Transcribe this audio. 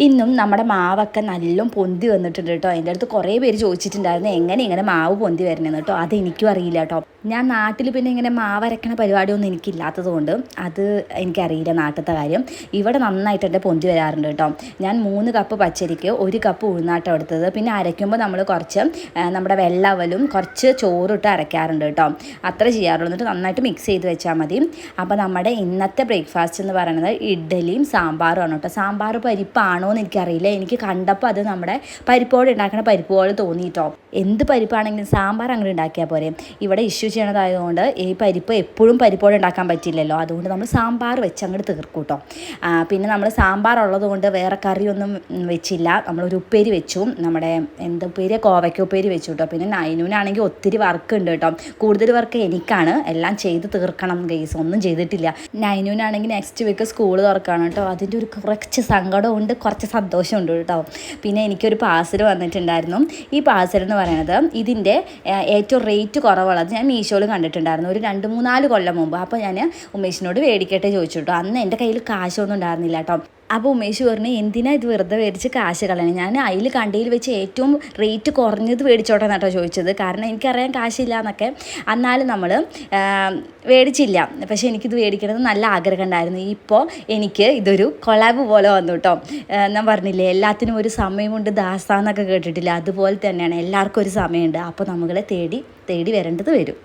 ഇന്നും നമ്മുടെ മാവൊക്കെ നല്ല പൊന്തി വന്നിട്ടുണ്ട് കേട്ടോ. എൻ്റെ അടുത്ത് കുറേ പേര് ചോദിച്ചിട്ടുണ്ടായിരുന്നു എങ്ങനെ ഇങ്ങനെ മാവ് പൊന്തി വരണമെന്ന് കേട്ടോ. അതെനിക്കും അറിയില്ല കേട്ടോ. ഞാൻ നാട്ടിൽ പിന്നെ ഇങ്ങനെ മാവരക്കണ പരിപാടിയൊന്നും എനിക്കില്ലാത്തത് കൊണ്ട് അത് എനിക്കറിയില്ല നാട്ടിലത്തെ കാര്യം. ഇവിടെ നന്നായിട്ട് എൻ്റെ പൊന്തി വരാറുണ്ട് കേട്ടോ. ഞാൻ 3 കപ്പ് പച്ചരിക്ക് 1 കപ്പ് ഉഴുന്നാട്ടം എടുത്തത്. പിന്നെ അരയ്ക്കുമ്പോൾ നമ്മൾ കുറച്ച് നമ്മുടെ വെള്ളവലും കുറച്ച് ചോറിട്ട് അരയ്ക്കാറുണ്ട് കേട്ടോ. അത്ര ചെയ്യാറുള്ളൂ. എന്നിട്ട് നന്നായിട്ട് മിക്സ് ചെയ്ത് വെച്ചാൽ മതി. അപ്പോൾ നമ്മുടെ ഇന്നത്തെ ബ്രേക്ക്ഫാസ്റ്റ് എന്ന് പറയുന്നത് ഇഡ്ഡലിയും സാമ്പാറുമാണ് കേട്ടോ. സാമ്പാർ പരിപ്പാണോ എന്ന് എനിക്കറിയില്ല. എനിക്ക് കണ്ടപ്പോൾ അത് നമ്മുടെ പരിപ്പോട് ഉണ്ടാക്കുന്ന പരിപ്പ് പോലെ തോന്നിയിട്ടോ. എന്ത് പരിപ്പാണെങ്കിലും സാമ്പാർ അങ്ങനെ ഉണ്ടാക്കിയാൽ പോരെ. ഇവിടെ ഇഷ്യൂ ചെയ്യണതായതുകൊണ്ട് ഈ പരിപ്പ് എപ്പോഴും പരിപ്പോട് ഉണ്ടാക്കാൻ പറ്റില്ലല്ലോ. അതുകൊണ്ട് നമ്മൾ സാമ്പാർ വെച്ച് അങ്ങോട്ട് തീർക്കും കേട്ടോ. പിന്നെ നമ്മൾ സാമ്പാർ ഉള്ളതുകൊണ്ട് വേറെ കറിയൊന്നും വെച്ചില്ല. നമ്മളൊരു ഉപ്പേരി വെച്ചു. നമ്മുടെ എന്തുപ്പേരി, കോവയ്ക്ക ഉപ്പേരി വെച്ചു കേട്ടോ. പിന്നെ നൈനൂനാണെങ്കിൽ ഒത്തിരി വർക്ക് ഉണ്ട് കേട്ടോ. കൂടുതൽ വർക്ക് എനിക്കാണ്. എല്ലാം ചെയ്ത് തീർക്കണം ഗൈസ്. ഒന്നും ചെയ്തിട്ടില്ല. നൈനൂനാണെങ്കിൽ നെക്സ്റ്റ് വീക്ക് സ്കൂൾ തുറക്കുകയാണ് കേട്ടോ. അതിൻ്റെ ഒരു കുറച്ച് സങ്കടമുണ്ട്, കുറച്ച് സന്തോഷമുണ്ട് കേട്ടോ. പിന്നെ എനിക്കൊരു പാഴ്സൽ വന്നിട്ടുണ്ടായിരുന്നു. ഈ പാഴ്സൽ എന്ന് പറയുന്നത് ഇതിൻ്റെ ഏറ്റവും റേറ്റ് കുറവുള്ളത് ഞാൻ മീഷോയിൽ കണ്ടിട്ടുണ്ടായിരുന്നു ഒരു 2-3-4 കൊല്ലം മുമ്പ്. അപ്പോൾ ഞാൻ ഉമേഷിനോട് മേടിക്കട്ടെ ചോദിച്ചു കേട്ടോ. അന്ന് എൻ്റെ കയ്യിൽ കാശൊന്നും ഉണ്ടായിരുന്നില്ല കേട്ടോ. അപ്പോൾ ഉമേഷ് പറഞ്ഞു എന്തിനാ ഇത് വെറുതെ മേടിച്ച് കാശ് കളയണം. ഞാൻ അതിൽ കണ്ടതിൽ വെച്ച് ഏറ്റവും റേറ്റ് കുറഞ്ഞത് മേടിച്ചോട്ടെ എന്നാട്ടോ ചോദിച്ചത്. കാരണം എനിക്കറിയാൻ കാശില്ല എന്നൊക്കെ. എന്നാലും നമ്മൾ മേടിച്ചില്ല. പക്ഷേ എനിക്കിത് മേടിക്കണമെന്ന് നല്ല ആഗ്രഹം ഉണ്ടായിരുന്നു. ഇപ്പോൾ എനിക്ക് ഇതൊരു കൊളാബ് പോലെ വന്നു കേട്ടോ. ഞാൻ പറഞ്ഞില്ലേ എല്ലാത്തിനും ഒരു സമയമുണ്ട് ദാസാന്നൊക്കെ കേട്ടിട്ടില്ല. അതുപോലെ തന്നെയാണ് എല്ലാവർക്കും ഒരു സമയമുണ്ട്. അപ്പോൾ നമ്മളെ തേടി വരേണ്ടത് വരും.